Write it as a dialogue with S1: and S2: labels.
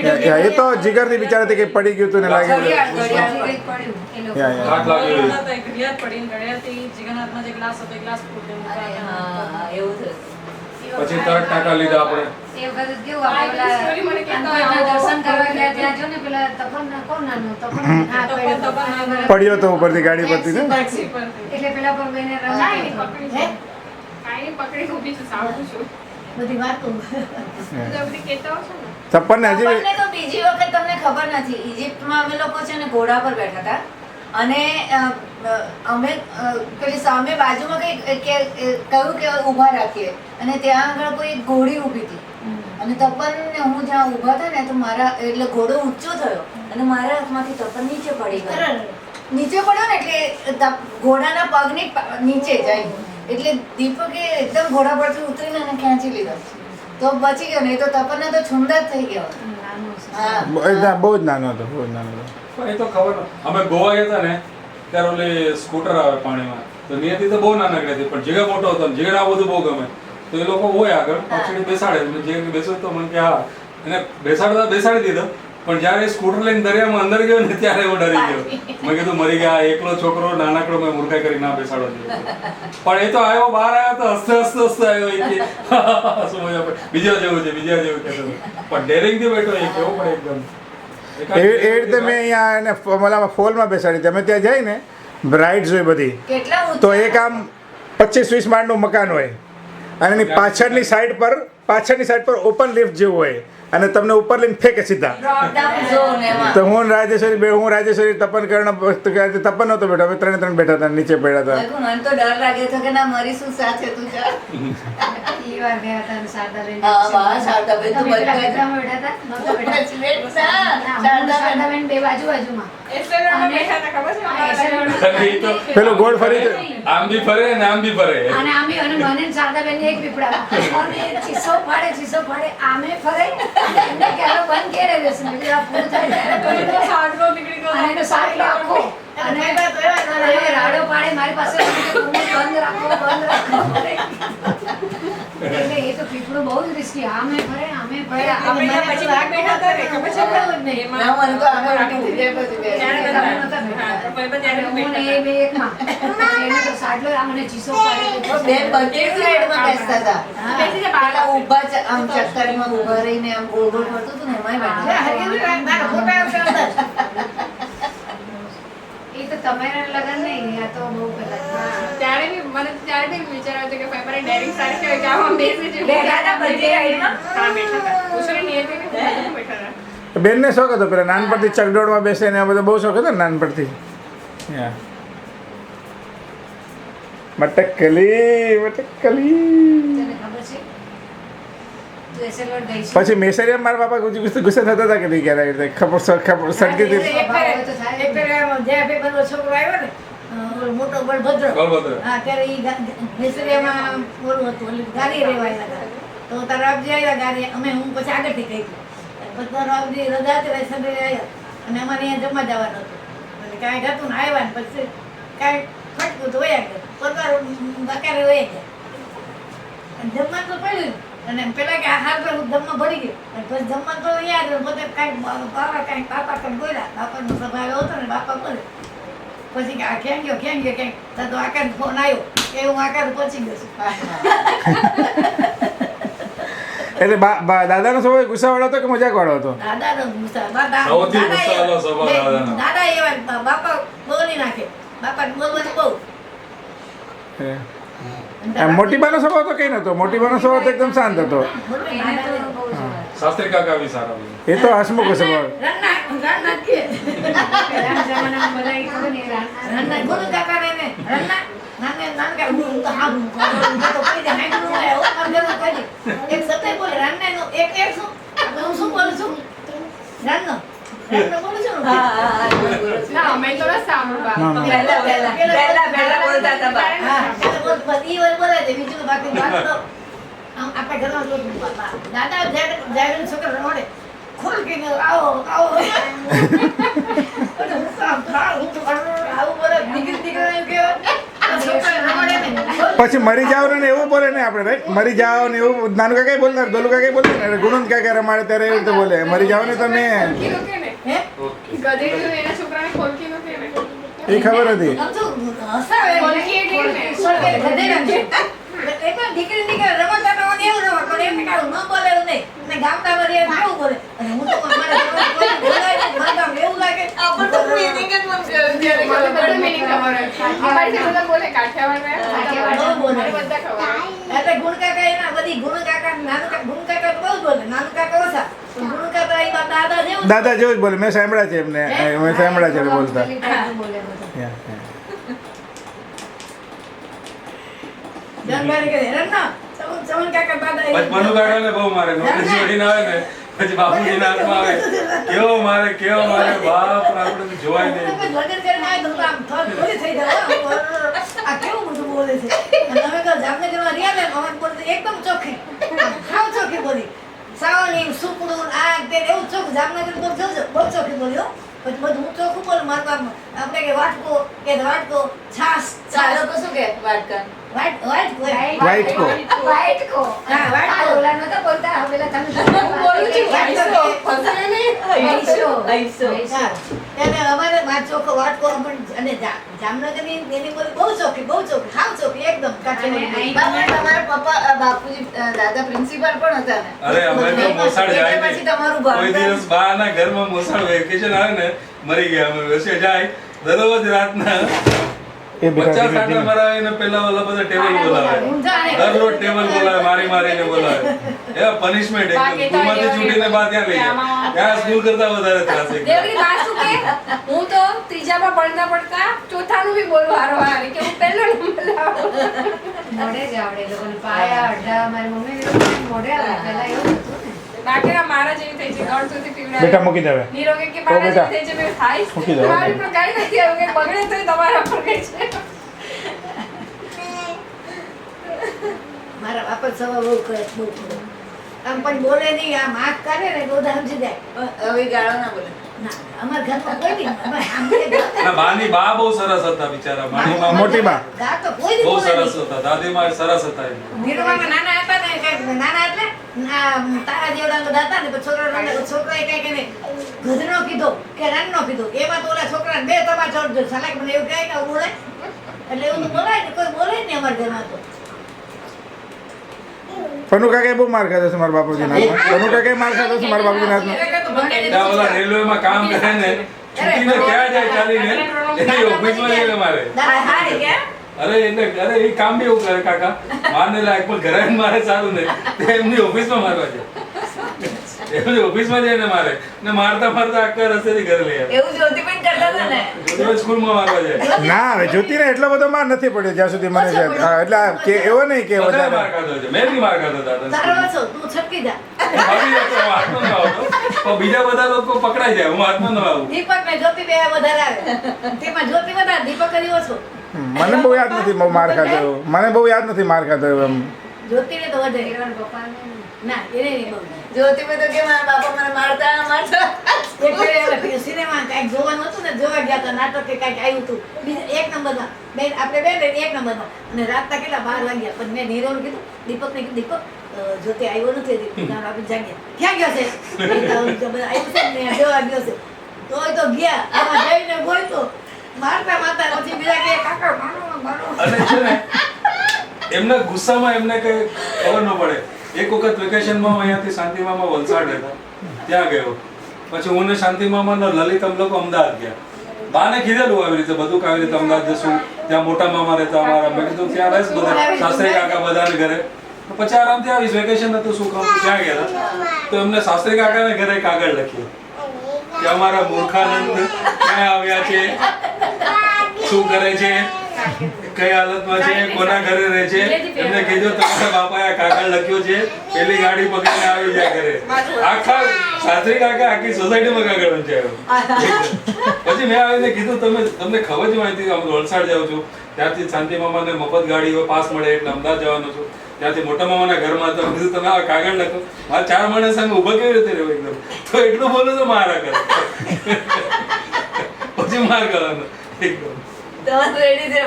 S1: એ તો જીગરથી બિચારાથી કંઈ પડી ગયું હતું ને લાગે
S2: પછી તરત ટાંકા લીધા આપણે.
S1: પડ્યો તો ઉપરથી ગાડી પરથી ને ચપ્પલ ને હજી
S3: તો બીજી વખત તમને ખબર નથી, ઇજિપ્તમાં અમે લોકો છે ને ઘોડા પર બેઠા હતા અને અમે પેલી સામે બાજુમાં કઈ કહ્યું કે ઊભા રાખીએ અને ત્યાં આગળ કોઈ એક ઘોડી ઊભી હતી અને તપન ને હું જ્યાં ઊભા હતા ને તો મારા એટલે ઘોડો ઊંચો થયો અને મારા હાથમાંથી તપન નીચે પડી ગયો. નીચે પડ્યો ને એટલે ઘોડાના પગની નીચે જાય એટલે દીપકે એકદમ ઘોડા પરથી ઉતરીને એને ખેંચી લીધો તો બચી ગયો, નહીં તો તપનને તો છુંદા જ થઈ ગયો.
S1: બહુ જ નાનો હતો, બહુ જ નાનો હતો.
S2: પણ એ તો ખબર ન. અમે ગોવા ગયા હતા ને ત્યારે ઓલી સ્કૂટર આવે પાણીમાં તો નિયતિ તો બહુ નાનકડી હતી પણ જીગા મોટો હતો, જીગા આ બધું બહુ ગમે તો એ લોકો હોય આગળ પાછળ બેસાડે, જે બેસો તો મને કે હા એને બેસાડી દીધો પણ જ્યારે સ્કૂટર લઈને દરિયામાં અંદર ગયો ને ત્યારે હું ડરી ગયો. મેં કીધું મરી ગયા, એકલો છોકરો નાનકડો મેં મૂર્ખાઈ કરી ના બેસાડો પણ એ તો આવ્યો બહાર આવ્યો તો હસતે આવ્યો એ કે શું મજા પડે, બીજા જેવું છે બીજા જેવું કહેતો પણ ડેરિંગ થી બેઠો એ કેવું પડે એકદમ.
S1: એ રીતે મેં અહીંયા એને ફોલમાં બેસાડી હતી. અમે ત્યાં જઈને રાઇડ્સ હોય બધી તો એક આમ 25-20 માળનું મકાન હોય અને એની પાછળની સાઈડ પર ઓપન લિફ્ટ જેવું હોય અને તમને ઉપર લઈને ફેંકે સીધા. તો હું રાજેશ્વરી તપન કરણ તપન નહોતો બેઠો, અમે ત્રણે બેઠા હતા, નીચે પડ્યા હતા.
S3: મને તો ડર લાગે છે કે ના મરીશું સાથે તું જા.
S1: પેલું ગોળ ફરી
S2: આમ બી ફરે ને આમ બી ફરે
S4: અને આમે અને મને શારદાબેન એક પીપડા અને ચીસો ફાડે આમે ફરે એમને કેરો બંધ કરે દેશે ને આ પૂરું થાય ત્યારે તો સાડલો નીકળી ગયો અને તો સાડલો આખો અને રાડો પાડે મારી પાસે બંધ રાખો એટલે એ તો પીપળું બહુ જ રિસ્કી આમે ફરે આપણે પછી લાગ બેઠા કરે ખબર છે નહીં
S3: ના મને તો આમે ઉઠી જાય પછી
S4: એ બે એકમાં એને તો સાડલો આમને ચીસો પાડે
S3: બે બંને સાઈડમાં બેસતા હતા. પેલા ઊભા આમ ચક્કરમાં ઊભા રહીને આમ ગોળ ગોળ ફરતું હતું ને એમાંય બેઠા.
S4: એ તો તમારા લગન નહીં, આ તો બહુ પહેલા
S5: ત્યારે બી મને ત્યારે બી વિચાર આવતો કે ભાઈ મારે ડેરિંગ સારી કહેવાય કે આમાં બેસી જ
S3: બેઠા હતા બધી રાઈડમાં.
S5: હા બેઠા હતા ઉસરી નિયતિ ને બેઠા હતા.
S1: બેનને શોખ હતો પેલા નાનપણથી ચકડોળમાં બેસે ને આ બધો બહુ શોખ હતો ને નાનપણથી. મટકલી
S4: તને ખબર છે તું એસેલવડ ગઈ છે
S1: પછી મેસરિયા મારા બાપા ગુસ્સે થતા હતા કે નહીં ક્યારે ખબર સડકી હતી.
S4: છોકરો આવ્યો ને મોટો બળભદ્ર હા ત્યારે ઈ મેસરિયામાં ઓલું હતું ગાડી રેવાયેલા હતા તો તારા રાબજી આવ્યા ગાડી અમે હું પછી આગળથી ગઈ બધા રાબજી રજા હતી સંડે આવ્યા અને અમારે અહીંયા જમવા જવાનું હતું એટલે કાંઈ હતું ને આવ્યા ને પછી કાંઈ ફટકું તો વયા ગયા પોતાર બકારે વયા ગયા જમવાનું તો પડ્યું અને પેલા કે હાર પર જમવા ભરી ગયું પછી જમવા તો યાદ પોતે કાંઈક બાપા કંઈક બોલ્યા બાપાનો સ્વભાવ હતો ને બાપા બોલે પછી કે આ ક્યાં ગયો ક્યાંક તો આકાર ફોન આવ્યો કે હું આકાર પહોંચી ગયો છું.
S1: એટલે દાદાનો સ્વભાવ ગુસ્સાવાળો હતો કે મજાકવાળો હતો?
S4: દાદાનો ગુસ્સા
S2: સૌથી ગુસ્સાવાળો સ્વભાવ દાદાનો.
S4: દાદા એવા બાપા બોલી નાખે બાપા બોલવાનું બહુ.
S1: મોટી બાનો સ્વભાવ તો કઈ નતો, મોટી બાનો સ્વભાવ તો એકદમ શાંત હતો.
S2: શાસ્ત્રી કાકા બી સારા બી.
S1: એ તો હસમુખ સ્વભાવ.
S4: રણનાથ કે પેલા જમાનામાં બધા ઈ ખબર ને રણનાથ બોલું કાકા ને રણનાથ નાનકા હું તો હા હું તો કોઈ દે હાંડું આયો અંદર કોઈ એક સતે બોલે રણનાથ નો એક શું હું શું બોલું છું રણનો બોલું છું
S5: ના અમે તો સાંભળવા
S3: પહેલા બોલતા હતા બા.
S4: હા બધી વાર બોલે છે બીજું બાકી વાત તો આપણે ઘરમાં દાદા જાય છોકરા રમડે ખોલ કે આવો આવું બોલે દીકરી દીકરા એમ કે છોકરા રમાડે ને.
S1: પછી મરી જાવ ને એવું બોલે ને આપણે, રાઈટ? મરી જાવ ને એવું નાનું કાકા બોલનાર, ગોલુ કાકા બોલતા ને, ગુણવંત કાકા રમાડે ત્યારે એવી રીતે બોલે, મરી જાવ ને તમે.
S5: ખોલકી નો કે ને
S4: હે?
S2: ઓકે.
S5: ગધેડું એના છોકરાને ખોલકી નો કે ને
S1: એ ખબર હતી.
S4: આમ તો હસાવે.
S5: ખોલકી એટલે ને.
S4: ખોલકી ગધેડા છે. એ તો દીકરી દીકરા રમતા રમતા એવું રમત પણ એમને કાંઈ ન બોલે એવું નહીં. અને ગામડામાં રહે ને આવું બોલે. અને હું તો મારા ઘરમાં કોઈ બોલાય ને મને તો એવું લાગે
S3: આપણને તો meaning જ મને જ્યારે
S5: મને
S3: ખબર
S5: બધું meaning ખબર હોય. અમારી સાથે બધા બોલે કાઠિયાવાડ
S4: કાઠિયાવાડ
S5: બોલે
S4: બોલે.
S5: બધા ખબર હોય.
S4: એટલે ગુણકાકા એના બધી ગુણકાકા નાનું ગુણકાકા તો બહુ જ બોલે, નાનું કાકા ઓછા. પણ ગુણકાકા એ મારા દાદા જેવું.
S1: દાદા જેવું જ બોલે, મેં સાંભળ્યા છે એમને, મેં સાંભળ્યા છે એ બોલતા.
S4: બોલે બધા.
S1: Yeah, yeah.
S4: જનભાઈ કહે રન્ના ચમન કાકા દાદા
S2: પછી મનુ કાકાને બહુ મારે, નોકરી છોડીને આવે ને પછી બાપુજીના હાથમાં આવે, કેવો મારે બાપ, આપણે તો જોવાય નહીં.
S4: લગન કરીને આવે તો આમ થોડી થોડી થઈ જાય આ કેવું બધું બોલે છે. અને અમે તો જામનગરમાં રહ્યા ને અમારે બોલે એકદમ ચોખ્ખી, સાવ ચોખ્ખી બોલી, સાવ નહીં સુપડું આ તે એવું ચોખ્ખું. જામનગર બોલ જોજો બહુ ચોખ્ખી બોલી હો. પછી બધું હું ચોખ્ખું બોલું મારા બાપમાં. આપણે કે વાટકો છાસ
S3: ચાલો તો શું કે વાટકા
S4: વાટકો
S1: વાટકો.
S3: વાટકો
S4: હા વાટકો
S3: ઓલા નતા બોલતા હવે પેલા તમે હું બોલું છું
S4: વાટકો.
S3: ફસાય નહીં આઈસો
S4: હા. એને અમારે માં ચોખ્ખો વાટકો પણ અને જામનગરની એની બોલી બહુ ચોખ્ખી સાવ ચોખ્ખી એકદમ કાઠી.
S3: તમારા પપ્પા બાપુજી દાદા પ્રિન્સિપાલ પણ હતા ને
S2: અરે અમે તો મોસાળ જાય
S3: એટલે પછી
S2: નહીં.
S3: તમારું
S2: કોઈ
S3: ભણતર
S2: દિવસ બાના ઘરમાં મોસાળ વેકેશન આવે ને મરી ગયા અમે વસે જાય દરરોજ રાતના
S1: એ બેટા
S2: 50 આંટા મરાવીને પેલા ઓલા બધા ટેબલ બોલાવે, દરરોજ ટેબલ બોલાવે, મારીને બોલાવે. એ પનિશમેન્ટ એકદમ. સ્કૂલમાંથી છૂટીને બહાર ત્યાં લઈ જાય. ત્યાં સ્કૂલ કરતા વધારે ત્રાસ એકદમ.
S5: દેવડી વાત શું કે હું તો ત્રીજામાં પડતા ચોથાનું બી બોલવા હારો કે હું પહેલો નંબર લાવું.
S3: મોઢે જ આવડે લોકોને પાયા અડ્ડા મારી મમ્મી લોકોને મોઢે આવે પહેલા એવું હતું ને
S5: બાકીના મારા જેવી થઈ છે અડધુંથી પીવડાવે.
S1: બેટા મૂકી દેવે.
S5: નીરો કે
S1: ઓ
S5: મારા
S1: બેટા.
S5: જેવી થઈ છે મેં ખાઈશ.
S1: મૂકી દો.
S5: મારી પર કાંઈ નથી આવ્યું કે બગડે તોય તમારા પર ગઈ છે.
S4: મારા બાપા સવા બહુ કરે આમ પણ બોલે નહીં, આમ આંખ કાઢે ને તો બધા સમજી જાય.
S3: હવે ગાળો ના બોલે
S4: ના અમારા ઘરમાં કોઈ નહીં. અમે આમ કે
S2: ના, બાની બા બહુ સરસ હતા બિચારા. મારી બા
S1: મોટી બા.
S4: ગા તો કોઈ નહીં
S2: બહુ
S4: બોલે
S2: સરસ
S4: નહીં.
S2: હતા, દાદીમાં સરસ હતા એ.
S4: નીરુમામાં નાના હતા ને કાંઈક નાના એટલે તારા જેવડા બધા હતા ને પછી છોકરાએ કાંઈક એને ગધનો કીધો કે રાનનો કીધો. એમાં તો ઓલા છોકરાને બે તમા ચડજો સાલાક મને એવું કહે કે આવું બોલે એટલે એવું તો બોલાય ને, કોઈ બોલે જ નહીં અમારા ઘરમાં તો.
S1: પનુ કાકાએ બહુ માર ખાધો છે મારા બાપુજીના હાથમાં. પનુ કાકાએ માર ખાધો છે મારા બાપુજીના હાથમાં.
S2: ત્યાં ઓલા રેલવેમાં કામ કરે ને, છૂટીને ક્યાં જાય ચાલીને, એની ઓફિસમાં જઈને મારે.
S3: હારી કે
S2: અરે એ કામ બી એવું કરે કાકા, મારને લાયક પણ ઘરે આવીને મારે સારું નહીં. તે એમની ઓફિસમાં મારવા જાય. એમની ઓફિસમાં જઈને મારે ને મારતા આખા રસ્તેથી ઘરે લઈ આવે.
S3: એવું જ્યોતિબેન કરતા હતા ને
S2: રોજ સ્કૂલમાં મારવા જાય.
S1: ના હવે જ્યોતિને એટલો બધો માર નથી પડ્યો જ્યાં સુધી મને યાદ. હા, એટલે આ કે એવો નહીં કે
S2: બધાએ
S1: વધારે.
S2: માર ખાધો છે. મેં બી માર ખાધો દાદા
S4: તારો વાંચો તું છટકી જા.
S2: ભાગી જતો, હું હાથમાં ન આવતો. પણ બીજા બધા લોકો પકડાઈ જાય, હું હાથમાં ન આવું.
S4: દીપક ને જ્યોતિ બે વધારે આવે. તેમાં જ્યોતિ વધારે દીપક જ ઓછો.
S1: મને બહુ યાદ નથી બહુ માર ખાધો એવો. મને બહુ યાદ નથી માર ખાધો એવો એમ.
S4: જ્યોતિને તો વધે.
S3: પપ્પાને
S4: ના એને નહીં બહુ.
S3: જ્યોતિબેન તો કે મારા બાપા મને મારતા
S4: એક ફેરે સિનેમા કાંઈક જોવાનું હતું ને જોવા ગયા હતા નાટક કે કાંઈક આવ્યું હતું બીજા એક નંબરમાં બેન આપણે બેન ને એક નંબરમાં અને રાતના કેટલા 12 વાગ્યા પણ મેં નીરવને કીધું દીપકને કીધું દીપક જ્યોતિ આવ્યો નથી આપણે જાગ્યા ક્યાં ગયો છે આવ્યું છે ને જોવા ગયો છે તોય તો ગયા એમાં જઈને ગોઈ તો મારતા પછી બીજા કે કાકા મારો
S2: અને છે ને એમના ગુસ્સામાં એમને કઈ ખબર ન પડે. એક વખત વેકેશનમાં અહીંયાથી શાંતિમામા વલસાડ હતા, ત્યાં ગયો. પછી હું ને શાંતિમામા લલિત અમે લોકો અમદાવાદ ગયા. બાને કીધેલું આવી રીતે બધું કે આવી રીતે અમદાવાદ જશું, ત્યાં મોટા મામા રહેતા અમારા. મેં કીધું ત્યાં રહીશ બધા સાસરી કાકા બધાને ઘરે. પછી આરામથી આવીશ, વેકેશન હતું શું કામ, ત્યાં ગયા હતા. તો એમને સાસરી કાકાને ઘરે કાગળ લખ્યું કે અમારા મૂર્ખાનંદ ક્યાં આવ્યા છે, શું કરે છે, કઈ હાલતમાં છે, કોના ઘરે રહે છે. એમને કીધું તમારા બાપાએ આ કાગળ લખ્યો છે, પેલી ગાડી પકડીને આવી જાય ઘરે. આખા સાસરી કાકા આખી સોસાયટીમાં કાગળ વંચાયો. પછી મેં આવીને કીધું તમને ખબર જ માહિતી, હું વલસાડ જાઉં છું, ત્યાંથી શાંતિ મામાને મફત ગાડી પાસ મળે એટલે અમદાવાદ જવાનો છું. ત્યાંથી મોટા મામાના ઘરમાં હતા. કીધું તમે આ કાગળ લખો. આ 4 માણસ સામે ઊભા કેવી રીતે રહેવું એકદમ. તો એટલું બોલું તો મારા કરે. પછી માર કરવાનો એકદમ.
S3: તમારે રેડી છે